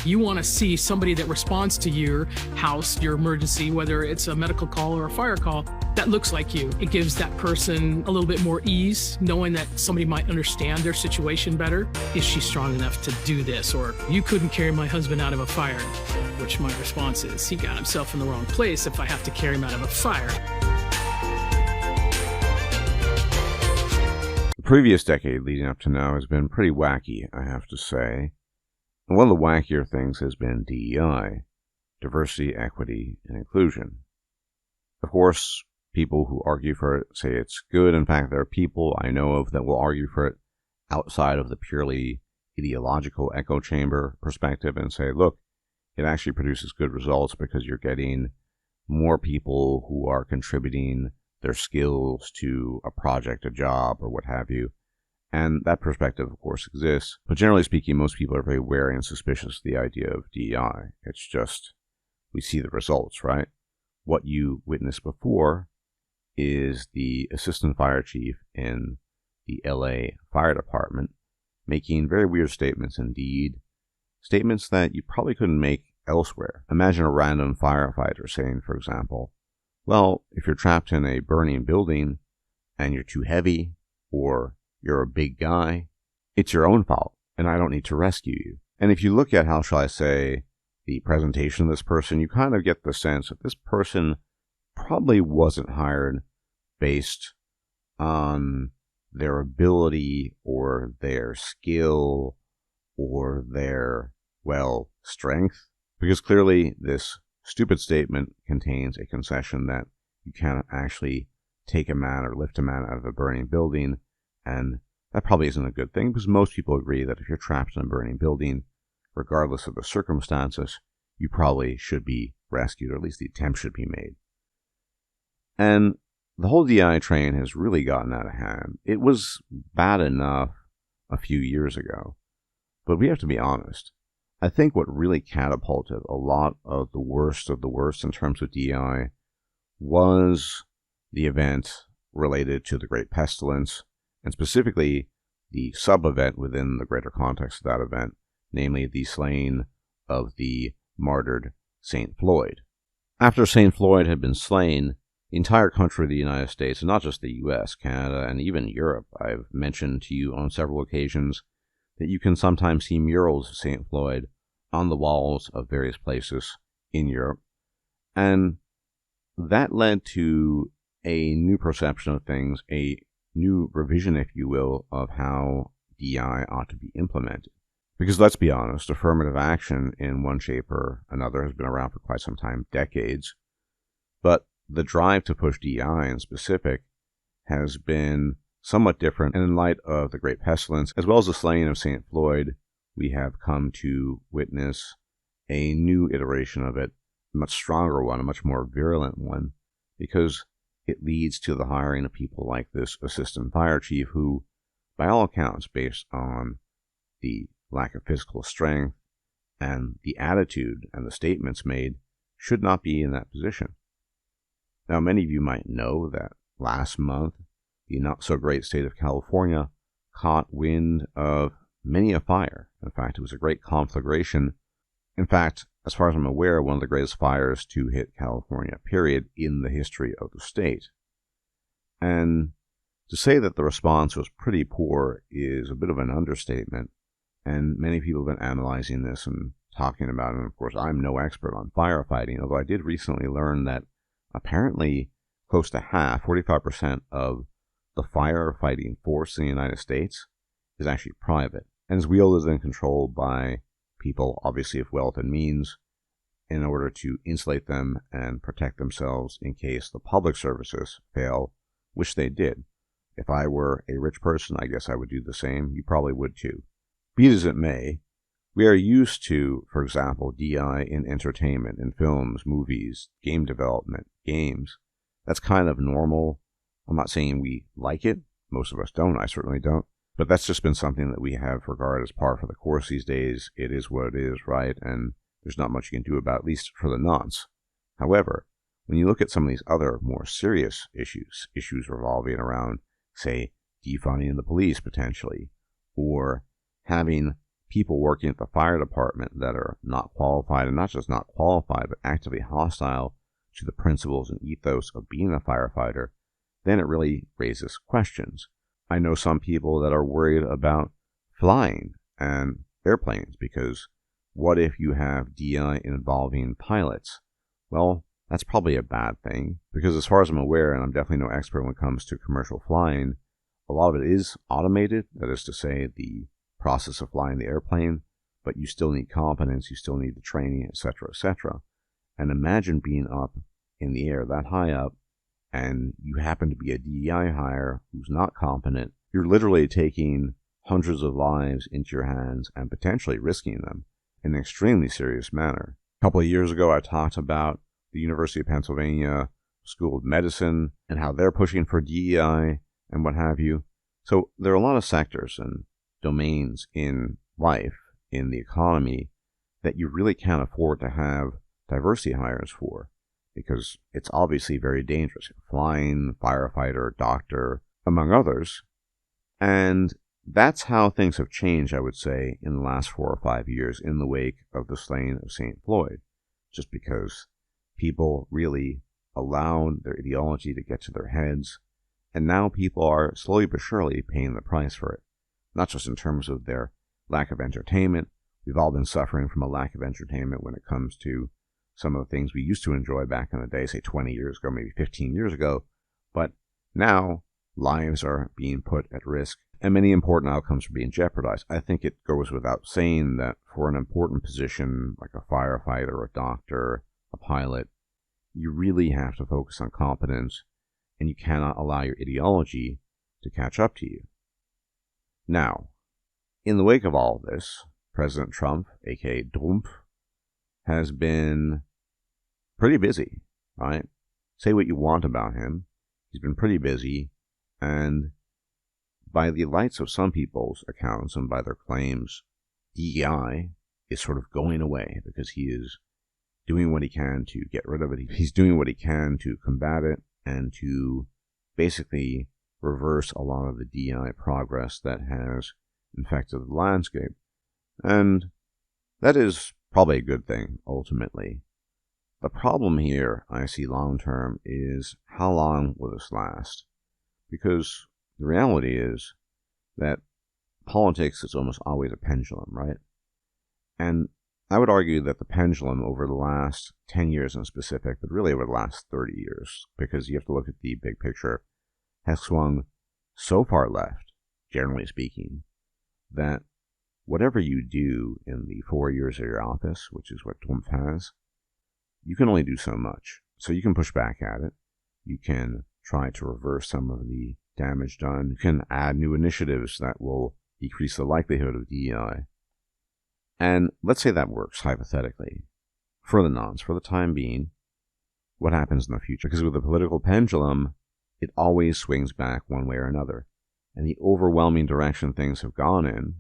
You want to see somebody that responds to your house, your emergency, whether it's a medical call or a fire call, that looks like you. It gives that person a little bit more ease, knowing that somebody might understand their situation better. Is she strong enough to do this? Or, you couldn't carry my husband out of a fire. Which my response is, he got himself in the wrong place if I have to carry him out of a fire. The previous decade leading up to now has been pretty wacky, I have to say. And one of the wackier things has been DEI, diversity, equity, and inclusion. Of course, people who argue for it say it's good. In fact, there are people I know of that will argue for it outside of the purely ideological echo chamber perspective and say, look, it actually produces good results because you're getting more people who are contributing their skills to a project, a job, or what have you. And that perspective, of course, exists. But generally speaking, most people are very wary and suspicious of the idea of DEI. It's just, we see the results, right? What you witnessed before is the assistant fire chief in the LA Fire Department making very weird statements indeed. Statements that you probably couldn't make elsewhere. Imagine a random firefighter saying, for example, well, if you're trapped in a burning building and you're too heavy or you're a big guy, it's your own fault and I don't need to rescue you. And if you look at, how shall I say, the presentation of this person, you kind of get the sense that this person probably wasn't hired based on their ability or their skill or their, well, strength. Because clearly this stupid statement contains a concession that you can't actually take a man or lift a man out of a burning building, and that probably isn't a good thing because most people agree that if you're trapped in a burning building, regardless of the circumstances, you probably should be rescued, or at least the attempt should be made. And the whole DEI train has really gotten out of hand. It was bad enough a few years ago, but we have to be honest. I think what really catapulted a lot of the worst in terms of DEI was the event related to the Great Pestilence, and specifically the sub-event within the greater context of that event, namely the slaying of the martyred St. Floyd. After St. Floyd had been slain, the entire country of the United States, and not just the US, Canada, and even Europe, I've mentioned to you on several occasions that you can sometimes see murals of St. Floyd on the walls of various places in Europe. And that led to a new perception of things, a new revision, if you will, of how DEI ought to be implemented. Because let's be honest, affirmative action in one shape or another has been around for quite some time, decades. But the drive to push DEI in specific has been somewhat different, and in light of the Great Pestilence, as well as the slaying of St. Floyd, we have come to witness a new iteration of it, a much stronger one, a much more virulent one, because it leads to the hiring of people like this assistant fire chief who, by all accounts, based on the lack of physical strength and the attitude and the statements made, should not be in that position. Now, many of you might know that last month, the not-so-great state of California caught wind of many a fire. In fact, it was a great conflagration. In fact, as far as I'm aware, one of the greatest fires to hit California, period, in the history of the state. And to say that the response was pretty poor is a bit of an understatement, and many people have been analyzing this and talking about it. And of course, I'm no expert on firefighting, although I did recently learn that apparently close to half, 45% of the firefighting force in the United States is actually private, and is wielded and controlled by people, obviously of wealth and means, in order to insulate them and protect themselves in case the public services fail, which they did. If I were a rich person, I guess I would do the same. You probably would too. Be it as it may, we are used to, for example, DEI in entertainment, in films, movies, game development, games. That's kind of normal. I'm not saying we like it. Most of us don't. I certainly don't. But that's just been something that we have regarded as par for the course these days. It is what it is, right? And there's not much you can do about it, at least for the nonce. However, when you look at some of these other more serious issues revolving around, say, defunding the police potentially, or having people working at the fire department that are not qualified, and not just not qualified, but actively hostile to the principles and ethos of being a firefighter, then it really raises questions. I know some people that are worried about flying and airplanes because what if you have DEI involving pilots? Well, that's probably a bad thing because as far as I'm aware, and I'm definitely no expert when it comes to commercial flying, a lot of it is automated. That is to say, the process of flying the airplane, but you still need competence, you still need the training, etc., etc. And imagine being up in the air that high up and you happen to be a DEI hire who's not competent. You're literally taking hundreds of lives into your hands and potentially risking them in an extremely serious manner. A couple of years ago, I talked about the University of Pennsylvania School of Medicine and how they're pushing for DEI and what have you. So there are a lot of sectors and domains in life, in the economy, that you really can't afford to have diversity hires for because it's obviously very dangerous. Flying, firefighter, doctor, among others. And that's how things have changed, I would say, in the last 4 or 5 years in the wake of the slaying of St. Floyd. Just because people really allowed their ideology to get to their heads, and now people are slowly but surely paying the price for it. Not just in terms of their lack of entertainment. We've all been suffering from a lack of entertainment when it comes to some of the things we used to enjoy back in the day, say 20 years ago, maybe 15 years ago. But now lives are being put at risk and many important outcomes are being jeopardized. I think it goes without saying that for an important position like a firefighter, a doctor, a pilot, you really have to focus on competence and you cannot allow your ideology to catch up to you. Now, in the wake of all of this, President Trump, aka Trump, has been pretty busy, right? Say what you want about him. He's been pretty busy, and by the lights of some people's accounts and by their claims, DEI is sort of going away because he is doing what he can to get rid of it. He's doing what he can to combat it and to basically reverse a lot of the DEI progress that has infected the landscape. And that is probably a good thing, ultimately. The problem here, I see long term, is how long will this last? Because the reality is that politics is almost always a pendulum, right? And I would argue that the pendulum over the last 10 years in specific, but really over the last 30 years, because you have to look at the big picture, has swung so far left, generally speaking, that whatever you do in the 4 years of your office, which is what Trump has, you can only do so much. So you can push back at it. You can try to reverse some of the damage done. You can add new initiatives that will decrease the likelihood of DEI. And let's say that works, hypothetically. For the nonce, for the time being, what happens in the future? Because with the political pendulum, it always swings back one way or another. And the overwhelming direction things have gone in,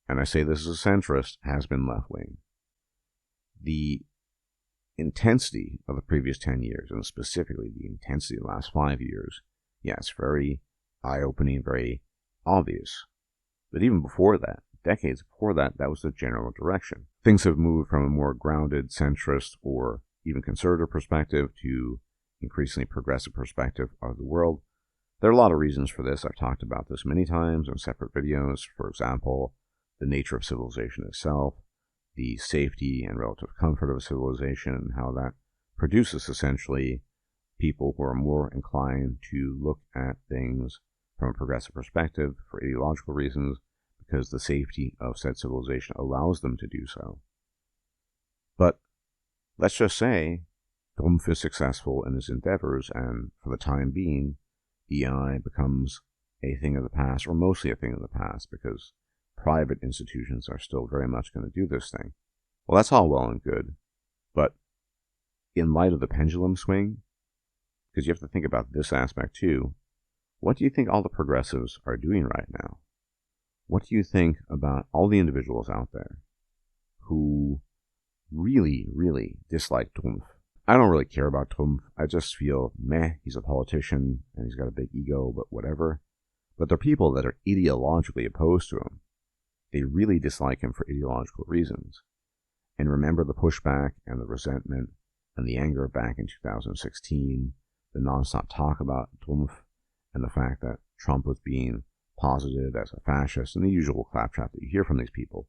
and I say this as a centrist, has been left-wing. The intensity of the previous 10 years, and specifically the intensity of the last 5 years, it's very eye-opening, very obvious. But even before that, decades before that, that was the general direction. Things have moved from a more grounded, centrist, or even conservative perspective to increasingly progressive perspective of the world. There are a lot of reasons for this. I've talked about this many times in separate videos. For example, the nature of civilization itself, the safety and relative comfort of a civilization, and how that produces essentially people who are more inclined to look at things from a progressive perspective for ideological reasons, because the safety of said civilization allows them to do so. But let's just say Trump is successful in his endeavors, and for the time being, DEI becomes a thing of the past, or mostly a thing of the past, because private institutions are still very much going to do this thing. Well, that's all well and good, but in light of the pendulum swing, because you have to think about this aspect too, what do you think all the progressives are doing right now? What do you think about all the individuals out there who really, really dislike Trump? I don't really care about Trump. I just feel, meh, he's a politician and he's got a big ego, but whatever. But there are people that are ideologically opposed to him. They really dislike him for ideological reasons. And remember the pushback and the resentment and the anger back in 2016, the nonstop talk about Trump and the fact that Trump was being posited as a fascist and the usual claptrap that you hear from these people.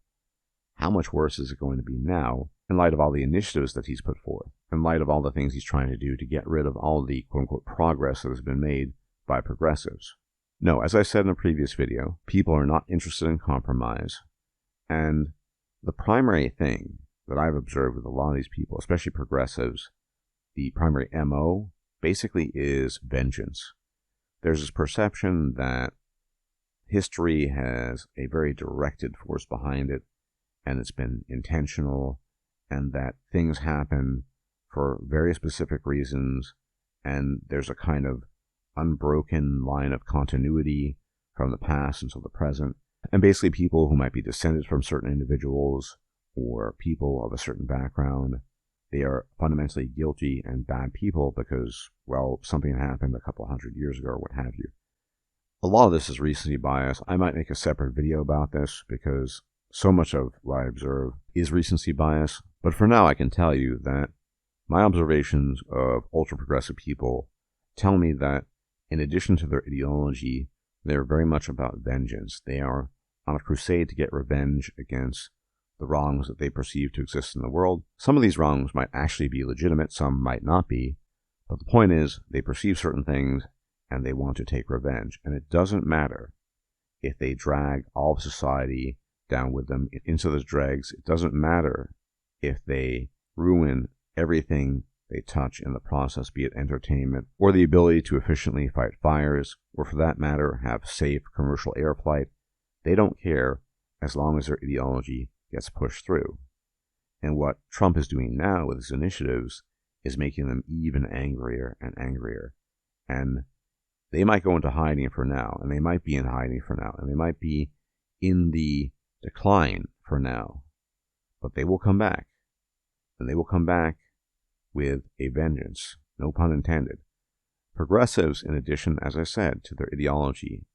How much worse is it going to be now in light of all the initiatives that he's put forth, in light of all the things he's trying to do to get rid of all the quote-unquote progress that has been made by progressives? No, as I said in a previous video, people are not interested in compromise, and the primary thing that I've observed with a lot of these people, especially progressives, the primary MO basically is vengeance. There's this perception that history has a very directed force behind it, and it's been intentional, and that things happen for very specific reasons, and there's a kind of unbroken line of continuity from the past until the present. And basically people who might be descended from certain individuals or people of a certain background, they are fundamentally guilty and bad people because, well, something happened a couple hundred years ago or what have you. A lot of this is recency bias. I might make a separate video about this because so much of what I observe is recency bias. But for now, I can tell you that my observations of ultra-progressive people tell me that in addition to their ideology, they're very much about vengeance. They are on a crusade to get revenge against the wrongs that they perceive to exist in the world. Some of these wrongs might actually be legitimate, some might not be. But the point is, they perceive certain things and they want to take revenge. And it doesn't matter if they drag all of society down with them into the dregs. It doesn't matter if they ruin everything they touch in the process, be it entertainment, or the ability to efficiently fight fires, or for that matter, have safe commercial air flight. They don't care as long as their ideology gets pushed through. And what Trump is doing now with his initiatives is making them even angrier and angrier. And they might go into hiding for now, and they might be in hiding for now, and they might be in the decline for now. But they will come back. And they will come back with a vengeance, no pun intended. Progressives, in addition, as I said, to their ideology,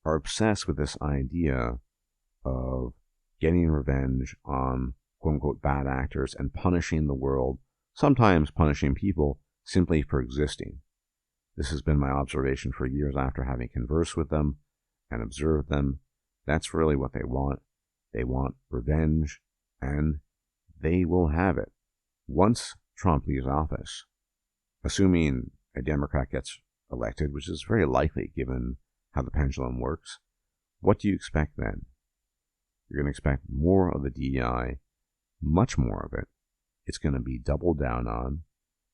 are obsessed with this idea of getting revenge on quote-unquote bad actors and punishing the world, sometimes punishing people simply for existing. This has been my observation for years after having conversed with them and observed them. That's really what they want. They want revenge, and they will have it. Once Trump leaves office, assuming a Democrat gets elected, which is very likely given how the pendulum works, what do you expect then? You're going to expect more of the DEI, much more of it. It's going to be doubled down on.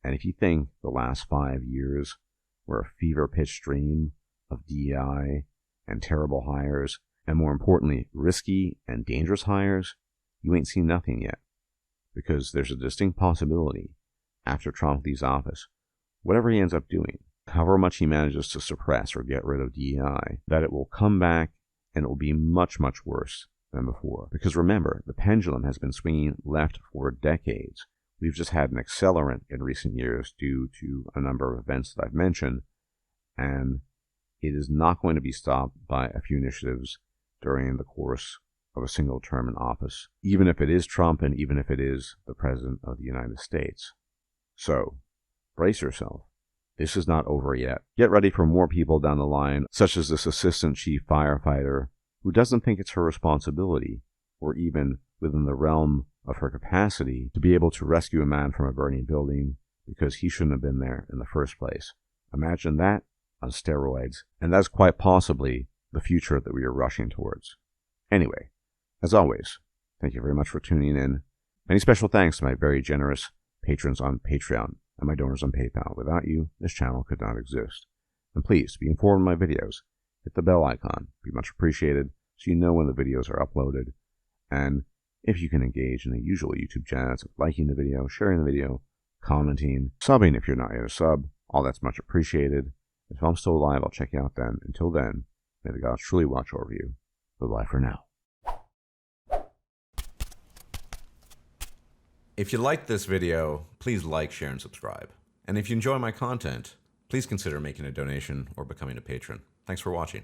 And if you think the last 5 years were a fever-pitched dream of DEI and terrible hires, and more importantly, risky and dangerous hires, you ain't seen nothing yet. Because there's a distinct possibility, after Trump leaves office, whatever he ends up doing, however much he manages to suppress or get rid of DEI, that it will come back and it will be much, much worse than before. Because remember, the pendulum has been swinging left for decades. We've just had an accelerant in recent years due to a number of events that I've mentioned, and it is not going to be stopped by a few initiatives during the course of a single term in office, even if it is Trump and even if it is the President of the United States. So, brace yourself. This is not over yet. Get ready for more people down the line, such as this assistant chief firefighter who doesn't think it's her responsibility, or even within the realm of her capacity, to be able to rescue a man from a burning building because he shouldn't have been there in the first place. Imagine that on steroids, and that's quite possibly the future that we are rushing towards. Anyway, as always, thank you very much for tuning in. Many special thanks to my very generous patrons on Patreon and my donors on PayPal. Without you, this channel could not exist. And please, to be informed of my videos, hit the bell icon. It'd be much appreciated so you know when the videos are uploaded. And if you can engage in the usual YouTube chats of liking the video, sharing the video, commenting, subbing if you're not yet a sub, all that's much appreciated. If I'm still alive, I'll check you out then. Until then, may the gods truly watch over you. Bye-bye for now. If you liked this video, please like, share, and subscribe. And if you enjoy my content, please consider making a donation or becoming a patron. Thanks for watching.